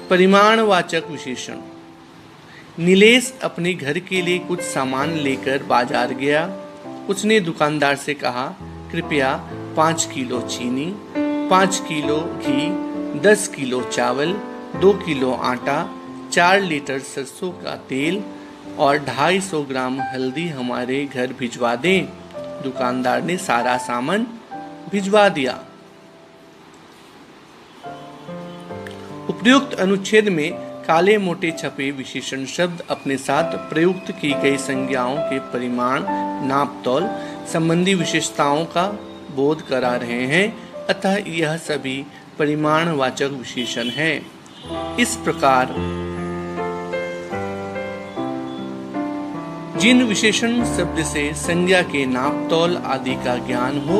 परिमाणवाचक विशेषण। नीलेश अपने घर के लिए कुछ सामान लेकर बाजार गया। उसने दुकानदार से कहा, कृपया 5 किलो चीनी, 5 किलो घी, 10 किलो चावल, 2 किलो आटा, 4 लीटर सरसों का तेल और 250 ग्राम हल्दी हमारे घर भिजवा दें। दुकानदार ने सारा सामान भिजवा दिया। उपर्युक्त अनुच्छेद में काले मोटे छपे विशेषण शब्द अपने साथ प्रयुक्त की गई संज्ञाओं के परिमाण, नाप तौल संबंधी विशेषताओं का बोध करा रहे हैं, अतः यह सभी परिमाणवाचक विशेषण हैं। इस प्रकार जिन विशेषण शब्द से संज्ञा के नाप तौल आदि का ज्ञान हो,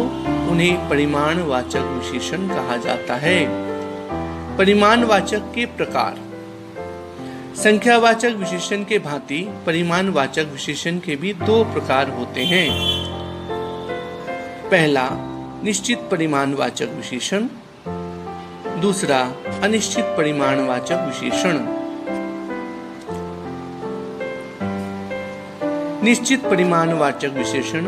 उन्हें परिमाणवाचक विशेषण कहा जाता है। परिमाणवाचक के प्रकार। संख्यावाचक विशेषण के भांति परिमाणवाचक विशेषण के भी 2 प्रकार होते हैं। पहला निश्चित परिमाणवाचक विशेषण, दूसरा अनिश्चित परिमाणवाचक विशेषण। निश्चित परिमाणवाचक विशेषण,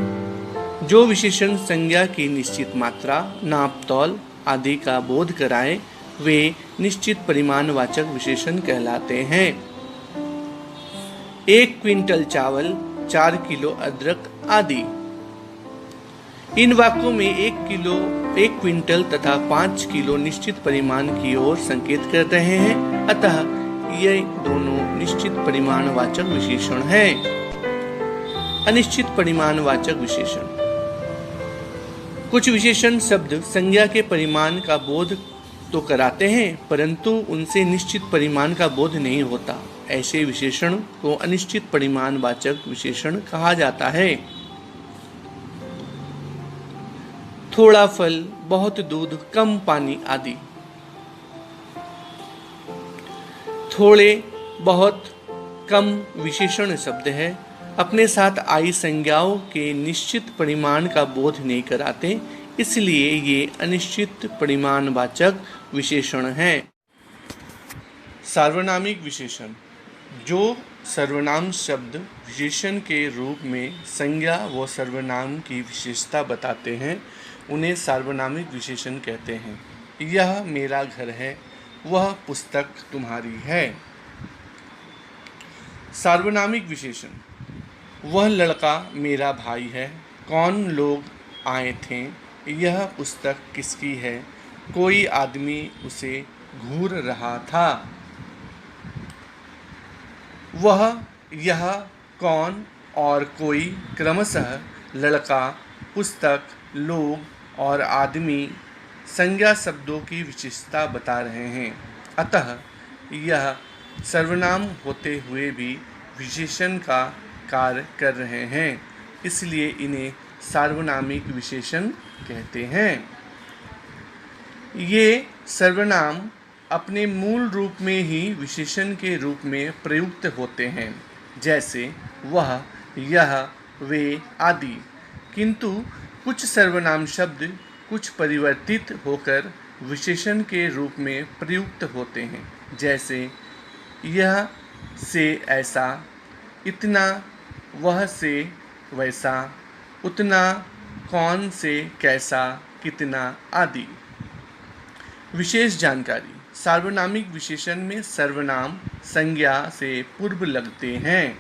जो विशेषण संज्ञा की निश्चित मात्रा, नाप तौल आदि का बोध कराए, वे निश्चित परिमाणवाचक विशेषण कहलाते हैं। 1 क्विंटल चावल, 4 किलो अदरक आदि। इन वाक्यों में 1 क्विंटल तथा 5 किलो निश्चित परिमाण की ओर संकेत कर रहे हैं, अतः ये दोनों निश्चित परिमाणवाचक विशेषण हैं। अनिश्चित परिमाणवाचक विशेषण। कुछ विशेषण शब्द संज्ञा के परिमाण का बोध तो कराते हैं, परंतु उनसे निश्चित परिमाण का बोध नहीं होता। ऐसे विशेषण को अनिश्चित परिमाणवाचक विशेषण कहा जाता है। थोड़ा फल, बहुत दूध, कम पानी आदि। थोड़े, बहुत, कम विशेषण शब्द है, अपने साथ आई संज्ञाओं के निश्चित परिमाण का बोध नहीं कराते, इसलिए ये अनिश्चित परिमाणवाचक विशेषण हैं। सार्वनामिक विशेषण। जो सर्वनाम शब्द विशेषण के रूप में संज्ञा व सर्वनाम की विशेषता बताते हैं, उन्हें सार्वनामिक विशेषण कहते हैं। यह मेरा घर है, वह पुस्तक तुम्हारी है। सार्वनामिक विशेषण। वह लड़का मेरा भाई है, कौन लोग आए थे, यह पुस्तक किसकी है, कोई आदमी उसे घूर रहा था। वह, यह, कौन और कोई क्रमशः लड़का, पुस्तक, लोग और आदमी संज्ञा शब्दों की विशेषता बता रहे हैं, अतः यह सर्वनाम होते हुए भी विशेषण का कार्य कर रहे हैं, इसलिए इन्हें सार्वनामिक विशेषण कहते हैं। ये सर्वनाम अपने मूल रूप में ही विशेषण के रूप में प्रयुक्त होते हैं, जैसे वह, यह, वे आदि। किंतु कुछ सर्वनाम शब्द कुछ परिवर्तित होकर विशेषण के रूप में प्रयुक्त होते हैं, जैसे यह से ऐसा, इतना, वह से वैसा, उतना, कौन से कैसा, कितना आदि। विशेष जानकारी। सार्वनामिक विशेषण में सर्वनाम संज्ञा से पूर्व लगते हैं।